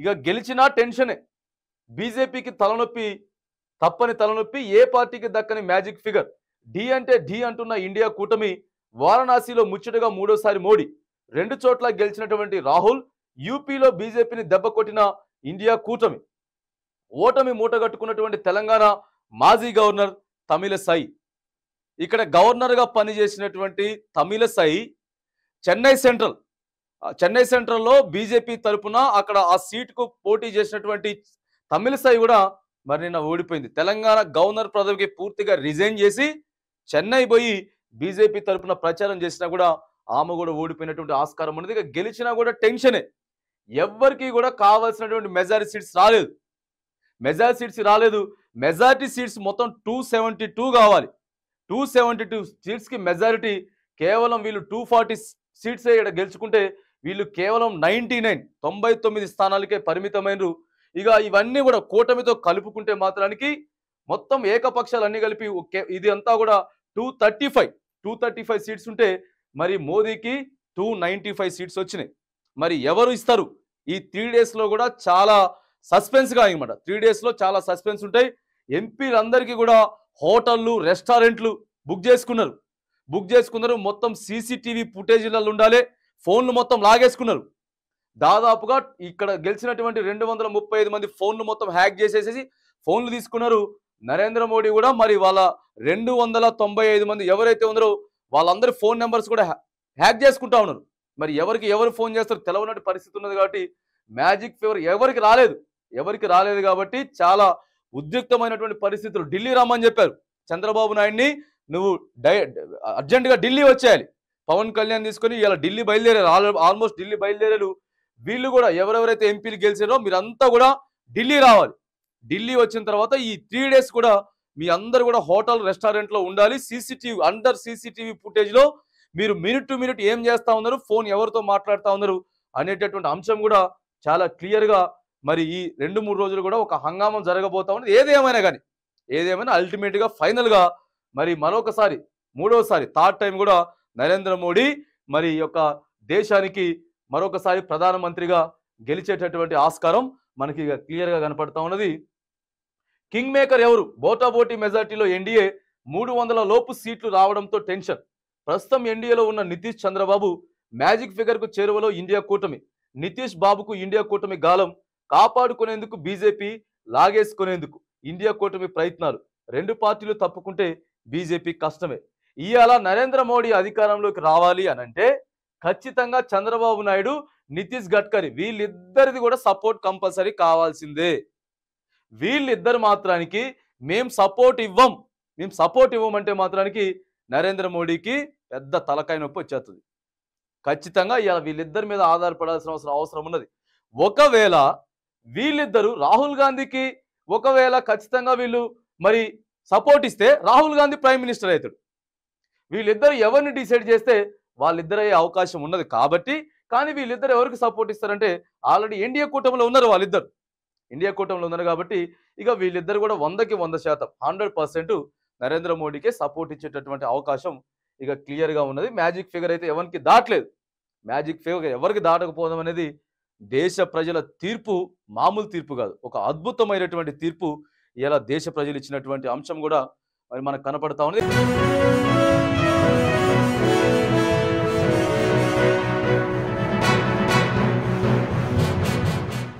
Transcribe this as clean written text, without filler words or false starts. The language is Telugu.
ఇక గెలిచినా టెన్షనే. బీజేపీకి తలనొప్పి, తప్పని తలనొప్పి, ఏ పార్టీకి దక్కని మ్యాజిక్ ఫిగర్. ఢీ అంటే ఢీ అంటున్న ఇండియా కూటమి. వారణాసిలో ముచ్చటగా మూడోసారి మోడీ. 2 చోట్ల గెలిచినటువంటి రాహుల్. యూపీలో బీజేపీని దెబ్బ కొట్టిన ఇండియా కూటమి. ఓటమి మూటగట్టుకున్నటువంటి తెలంగాణ మాజీ గవర్నర్ తమిళసై. ఇక్కడ గవర్నర్గా పనిచేసినటువంటి తమిళసై చెన్నై సెంట్రల్లో బీజేపీ తరపున అక్కడ ఆ సీటుకు పోటీ చేసినటువంటి తమిళసై కూడా మరి నిన్న ఓడిపోయింది. తెలంగాణ గవర్నర్ పదవికి పూర్తిగా రిజైన్ చేసి చెన్నై పోయి బీజేపీ తరపున ప్రచారం చేసినా కూడా ఆమె కూడా ఓడిపోయినటువంటి ఆస్కారం ఉన్నది. ఇక గెలిచినా కూడా టెన్షనే. ఎవ్వరికి కూడా కావాల్సినటువంటి మెజారిటీ సీట్స్ మొత్తం 272 కావాలి. 272 సీట్స్కి మెజారిటీ. కేవలం వీళ్ళు 240 సీట్సే ఇక్కడ గెలుచుకుంటే వీళ్ళు కేవలం 99 స్థానాలకే పరిమితమైనరు. ఇక ఇవన్నీ కూడా కూటమితో కలుపుకుంటే మాత్రానికి మొత్తం ఏకపక్షాలన్నీ కలిపి ఇది అంతా కూడా 235 సీట్స్ ఉంటే మరి మోదీకి 295 సీట్స్ వచ్చినాయి. మరి ఎవరు ఇస్తారు? ఈ 3 డేస్లో కూడా చాలా సస్పెన్స్గా అనమాట. 3 డేస్లో చాలా సస్పెన్స్ ఉంటాయి. ఎంపీలందరికీ కూడా హోటళ్ళు, రెస్టారెంట్లు బుక్ చేసుకున్నారు. మొత్తం సీసీటీవీ ఫుటేజీలలో ఉండాలి. ఫోన్లు మొత్తం లాగేసుకున్నారు. దాదాపుగా ఇక్కడ గెలిచినటువంటి 235 మంది ఫోన్లు మొత్తం హ్యాక్ చేసేసి ఫోన్లు తీసుకున్నారు. నరేంద్ర మోడీ కూడా మరి వాళ్ళ 295 మంది ఎవరైతే ఉన్నారో వాళ్ళందరి ఫోన్ నెంబర్స్ కూడా హ్యాక్ చేసుకుంటా ఉన్నారు. మరి ఎవరు ఫోన్ చేస్తారో తెలవనట్టు పరిస్థితి ఉన్నది. కాబట్టి మ్యాజిక్ ఫీవర్ ఎవరికి రాలేదు కాబట్టి చాలా ఉద్రిక్తమైనటువంటి పరిస్థితులు. ఢిల్లీ రమ్మని చెప్పారు చంద్రబాబు నాయుడిని. నువ్వు అర్జెంటుగా ఢిల్లీ వచ్చేయాలి. పవన్ కళ్యాణ్ తీసుకొని ఇలా ఢిల్లీ బయలుదేరారు. ఆల్మోస్ట్ ఢిల్లీ బయలుదేరారు. వీళ్ళు కూడా ఎవరెవరైతే ఎంపీలు గెలిచారో మీరంతా కూడా ఢిల్లీ రావాలి. ఢిల్లీ వచ్చిన తర్వాత ఈ 3 డేస్ కూడా మీ అందరు కూడా హోటల్, రెస్టారెంట్లో ఉండాలి. సీసీటీవీ ఫుటేజ్లో మీరు మినిట్ టు మినిట్ ఏం చేస్తూ ఉన్నారు, ఫోన్ ఎవరితో మాట్లాడుతూ ఉన్నారు అనేటటువంటి అంశం కూడా చాలా క్లియర్గా మరి ఈ 2-3 రోజులు కూడా ఒక హంగామం జరగబోతా ఉంది. ఏదేమైనా అల్టిమేట్గా ఫైనల్గా మరి మరొకసారి మూడోసారి థర్డ్ టైం కూడా నరేంద్ర మోడీ మరి యొక్క దేశానికి మరొకసారి ప్రధానమంత్రిగా గెలిచేటటువంటి ఆస్కారం మనకి క్లియర్గా కనపడతా ఉన్నది. కింగ్ మేకర్ ఎవరు? బోటాబోటీ మెజార్టీలో ఎన్డీఏ 300 లోపు సీట్లు రావడంతో టెన్షన్. ప్రస్తుతం ఎన్డీఏలో ఉన్న నితీష్ చంద్రబాబు మ్యాజిక్ ఫిగర్కు చేరువలో ఇండియా కూటమి. నితీష్ బాబుకు ఇండియా కూటమి గాలం. కాపాడుకునేందుకు బీజేపీ, లాగేసుకునేందుకు ఇండియా కూటమి ప్రయత్నాలు. 2 పార్టీలు తప్పుకుంటే బీజేపీ కష్టమే. ఇవాళ నరేంద్ర మోడీ అధికారంలోకి రావాలి అనంటే ఖచ్చితంగా చంద్రబాబు నాయుడు, నితీష్ గడ్కరీ వీళ్ళిద్దరిది కూడా సపోర్ట్ కంపల్సరీ కావాల్సిందే. వీళ్ళిద్దరు మాత్రానికి మేము సపోర్ట్ ఇవ్వమంటే మాత్రానికి నరేంద్ర మోడీకి పెద్ద తలకాయ నొప్పి వచ్చేస్తుంది. ఖచ్చితంగా ఇవాళ వీళ్ళిద్దరి మీద ఆధారపడాల్సిన అవసరం ఉన్నది. ఒకవేళ వీళ్ళిద్దరు రాహుల్ గాంధీకి ఒకవేళ ఖచ్చితంగా వీళ్ళు మరి సపోర్ట్ ఇస్తే రాహుల్ గాంధీ ప్రైమ్ మినిస్టర్ అవుతాడు. వీళ్ళిద్దరు ఎవరిని డిసైడ్ చేస్తే వాళ్ళిద్దరు అయ్యే అవకాశం ఉన్నది. కాబట్టి కానీ వీళ్ళిద్దరు ఎవరికి సపోర్ట్ ఇస్తారంటే ఆల్రెడీ ఇండియా కూటమిలో ఉన్నారు. వాళ్ళిద్దరు ఇండియా కూటమిలో ఉన్నారు కాబట్టి ఇక వీళ్ళిద్దరు కూడా 100కి 100% 100% నరేంద్ర మోడీకే సపోర్ట్ ఇచ్చేటటువంటి అవకాశం ఇక క్లియర్గా ఉన్నది. మ్యాజిక్ ఫిగర్ అయితే ఎవరికి దాటలేదు. మ్యాజిక్ ఫిగర్ ఎవరికి దాటకపోవడం అనేది దేశ ప్రజల తీర్పు మామూలు తీర్పు కాదు. ఒక అద్భుతమైనటువంటి తీర్పు ఇలా దేశ ప్రజలు ఇచ్చినటువంటి అంశం కూడా మరి మనకు కనపడతా ఉంది.